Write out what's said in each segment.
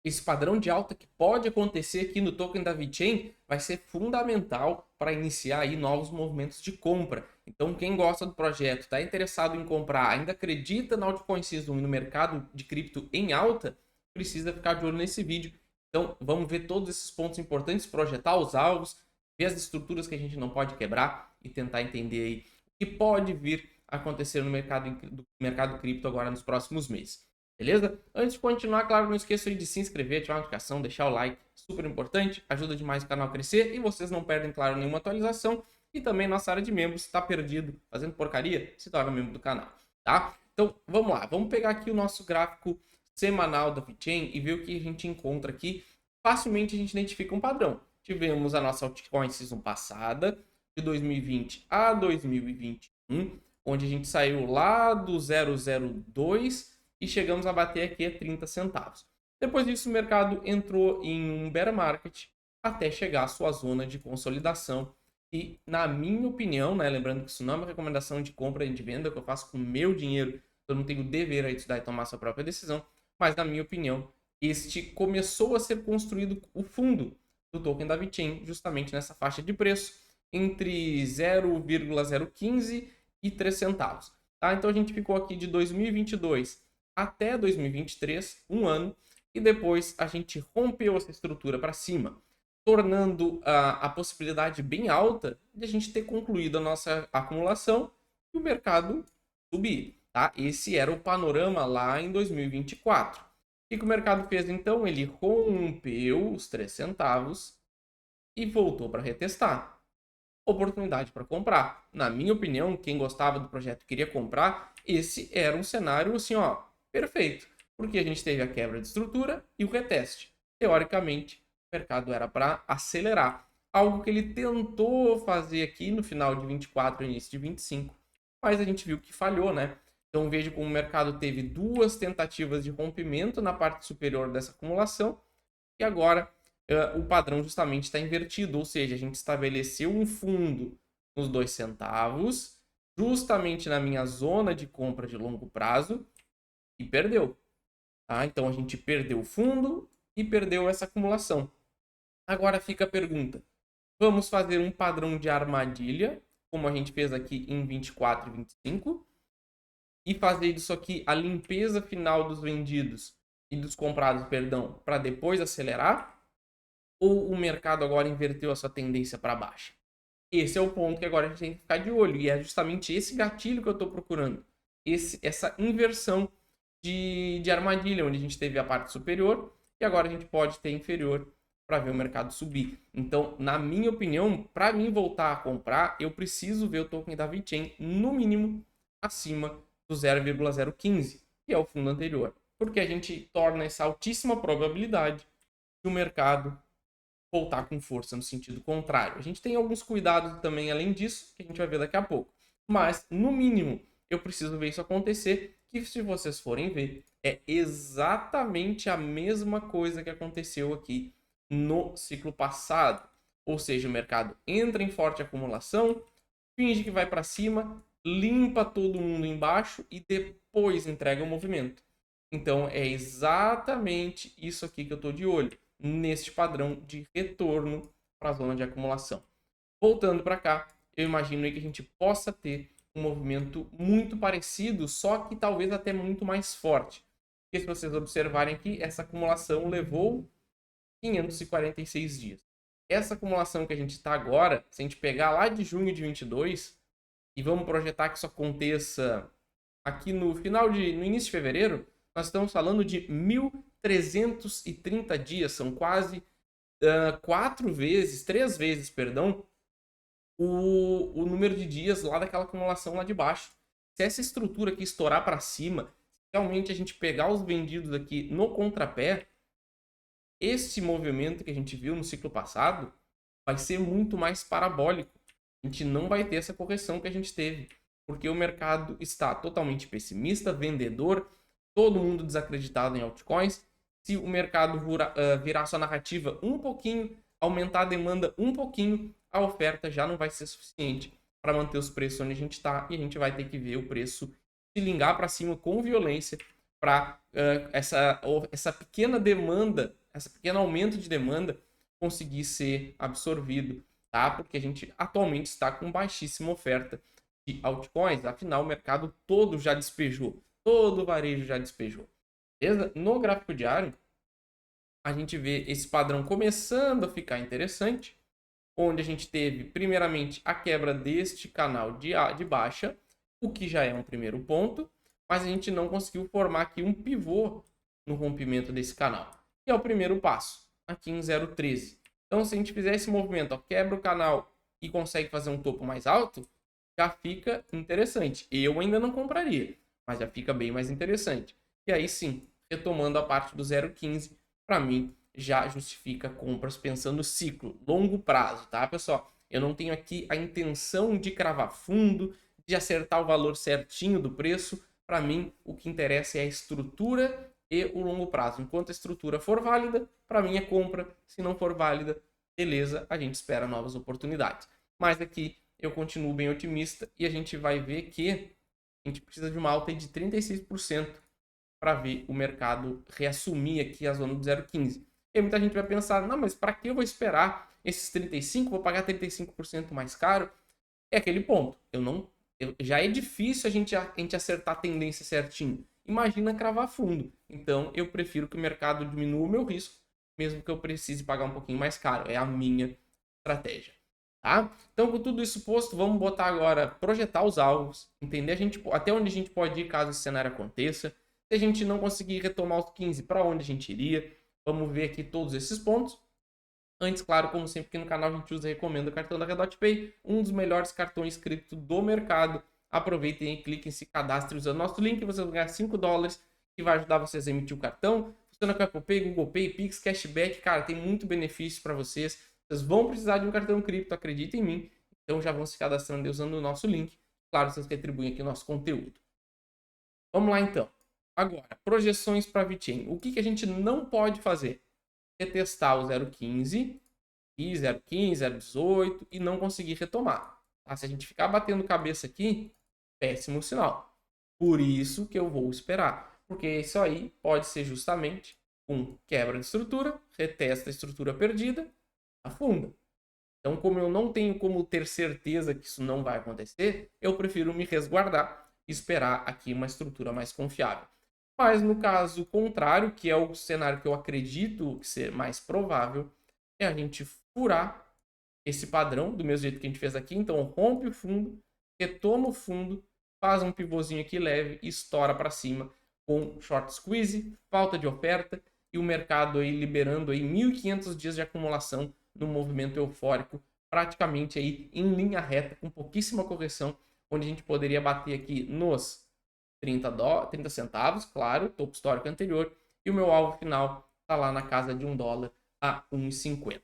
esse padrão de alta que pode acontecer aqui no token da VeChain vai ser fundamental para iniciar aí novos movimentos de compra. Então, quem gosta do projeto, está interessado em comprar, ainda acredita na altcoin Season e no mercado de cripto em alta, precisa ficar de olho nesse vídeo. Então, vamos ver todos esses pontos importantes, projetar os alvos, ver as estruturas que a gente não pode quebrar e tentar entender aí o que pode vir a acontecer no mercado cripto agora nos próximos meses. Beleza? Antes de continuar, claro, não esqueça aí de se inscrever, ativar a notificação, deixar o like, super importante, ajuda demais o canal a crescer e vocês não perdem, claro, nenhuma atualização. E também nossa área de membros, está perdido, fazendo porcaria, se torna membro do canal, tá? Então, vamos lá, vamos pegar aqui o nosso gráfico semanal da VeChain e ver o que a gente encontra aqui. Facilmente a gente identifica um padrão. Tivemos a nossa altcoin season passada, de 2020 a 2021, onde a gente saiu lá do 002 e chegamos a bater aqui a 30 centavos. Depois disso, o mercado entrou em um bear market até chegar à sua zona de consolidação. E, na minha opinião, né, lembrando que isso não é uma recomendação de compra e de venda que eu faço com o meu dinheiro, eu não tenho o dever aí de estudar e tomar sua própria decisão, mas, na minha opinião, este começou a ser construído o fundo do token da VeChain, justamente nessa faixa de preço, entre 0,015 e 3 centavos. Tá? Então, a gente ficou aqui de 2022 até 2023, um ano, e depois a gente rompeu essa estrutura para cima, tornando a possibilidade bem alta de a gente ter concluído a nossa acumulação e o mercado subir. Tá? Esse era o panorama lá em 2024. O que o mercado fez então? Ele rompeu os 3 centavos e voltou para retestar. Oportunidade para comprar. Na minha opinião, quem gostava do projeto queria comprar, esse era um cenário assim, ó, perfeito, porque a gente teve a quebra de estrutura e o reteste. Teoricamente, o mercado era para acelerar, algo que ele tentou fazer aqui no final de 24 e início de 25, mas a gente viu que falhou, né? Então veja como o mercado teve duas tentativas de rompimento na parte superior dessa acumulação e agora o padrão justamente está invertido, ou seja, a gente estabeleceu um fundo nos 2 centavos, justamente na minha zona de compra de longo prazo, e perdeu. Tá? Então a gente perdeu o fundo e perdeu essa acumulação. Agora fica a pergunta: vamos fazer um padrão de armadilha, como a gente fez aqui em 24 e 25, e fazer disso aqui a limpeza final dos vendidos e dos comprados, perdão, para depois acelerar? Ou o mercado agora inverteu a sua tendência para baixa? Esse é o ponto que agora a gente tem que ficar de olho. E é justamente esse gatilho que eu estou procurando. Essa inversão de armadilha, onde a gente teve a parte superior e agora a gente pode ter inferior para ver o mercado subir. Então, na minha opinião, para mim voltar a comprar, eu preciso ver o token da VeChain no mínimo acima do 0,015, que é o fundo anterior. Porque a gente torna essa altíssima probabilidade de o mercado voltar com força no sentido contrário. A gente tem alguns cuidados também além disso, que a gente vai ver daqui a pouco. Mas, no mínimo, eu preciso ver isso acontecer, que se vocês forem ver, é exatamente a mesma coisa que aconteceu aqui no ciclo passado. Ou seja, o mercado entra em forte acumulação, finge que vai para cima, limpa todo mundo embaixo e depois entrega o movimento. Então, é exatamente isso aqui que eu estou de olho, neste padrão de retorno para a zona de acumulação. Voltando para cá, eu imagino que a gente possa ter um movimento muito parecido, só que talvez até muito mais forte. Porque se vocês observarem aqui, essa acumulação levou 546 dias. Essa acumulação que a gente está agora, se a gente pegar lá de junho de 22 e vamos projetar que isso aconteça aqui no início de fevereiro, nós estamos falando de 1.330 dias, são quase 3 vezes, perdão, o número de dias lá daquela acumulação lá de baixo. Se essa estrutura aqui estourar para cima, realmente a gente pegar os vendidos aqui no contrapé, esse movimento que a gente viu no ciclo passado vai ser muito mais parabólico. A gente não vai ter essa correção que a gente teve, porque o mercado está totalmente pessimista, vendedor, todo mundo desacreditado em altcoins. Se o mercado virar sua narrativa um pouquinho, aumentar a demanda um pouquinho, a oferta já não vai ser suficiente para manter os preços onde a gente está e a gente vai ter que ver o preço se lingar para cima com violência para essa pequena demanda, esse pequeno aumento de demanda conseguir ser absorvido, tá? Porque a gente atualmente está com baixíssima oferta de altcoins, afinal o mercado todo já despejou, todo o varejo já despejou. Beleza? No gráfico diário, a gente vê esse padrão começando a ficar interessante, onde a gente teve, primeiramente, a quebra deste canal de baixa, o que já é um primeiro ponto, mas a gente não conseguiu formar aqui um pivô no rompimento desse canal, que é o primeiro passo, aqui em 0,13. Então, se a gente fizer esse movimento, ó, quebra o canal e consegue fazer um topo mais alto, já fica interessante. Eu ainda não compraria, mas já fica bem mais interessante. E aí sim, retomando a parte do 0,15, para mim já justifica compras pensando ciclo, longo prazo, tá, pessoal? Eu não tenho aqui a intenção de cravar fundo, de acertar o valor certinho do preço. Para mim, o que interessa é a estrutura e o longo prazo. Enquanto a estrutura for válida, para mim é compra. Se não for válida, beleza, a gente espera novas oportunidades. Mas aqui eu continuo bem otimista e a gente vai ver que a gente precisa de uma alta de 36% para ver o mercado reassumir aqui a zona do 0,15. E muita gente vai pensar, não, mas para que eu vou esperar esses 35%? Vou pagar 35% mais caro? É aquele ponto. Já é difícil a gente acertar a tendência certinho. Imagina cravar fundo. Então, eu prefiro que o mercado diminua o meu risco, mesmo que eu precise pagar um pouquinho mais caro. É a minha estratégia. Tá? Então, com tudo isso posto, vamos botar agora, projetar os alvos, entender até onde a gente pode ir caso esse cenário aconteça. Se a gente não conseguir retomar os 15, para onde a gente iria? Vamos ver aqui todos esses pontos. Antes, claro, como sempre aqui no canal a gente usa e recomenda o cartão da Redot Pay, um dos melhores cartões cripto do mercado. Aproveitem e cliquem, se cadastrem usando nosso link, vocês vão ganhar $5, que vai ajudar vocês a emitir o cartão. Funciona com Apple Pay, Google Pay, Pix, Cashback, cara, tem muito benefício para vocês. Vocês vão precisar de um cartão cripto, acredita em mim. Então já vão se cadastrando usando o nosso link. Claro, vocês retribuem aqui o nosso conteúdo. Vamos lá então. Agora, projeções para VeChain. O que a gente não pode fazer? Testar o 0,15 e 0,15, 0,18 e não conseguir retomar. Tá? Se a gente ficar batendo cabeça aqui, péssimo sinal. Por isso que eu vou esperar. Porque isso aí pode ser justamente um quebra de estrutura, retesta a estrutura perdida, afunda. Então, como eu não tenho como ter certeza que isso não vai acontecer, eu prefiro me resguardar e esperar aqui uma estrutura mais confiável. Mas no caso contrário, que é o cenário que eu acredito ser mais provável, é a gente furar esse padrão, do mesmo jeito que a gente fez aqui. Então, rompe o fundo, retoma o fundo, faz um pivôzinho aqui leve e estoura para cima com short squeeze, falta de oferta e o mercado aí liberando aí 1.500 dias de acumulação no movimento eufórico, praticamente aí em linha reta, com pouquíssima correção, onde a gente poderia bater aqui nos 30 centavos, claro, topo histórico anterior, e o meu alvo final está lá na casa de $1 a 1,50.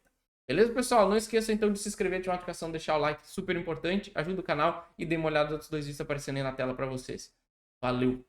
Beleza, pessoal? Não esqueça então de se inscrever, ativar a notificação, deixar o like, super importante, ajuda o canal e dê uma olhada nos outros dois vídeos aparecendo aí na tela para vocês. Valeu!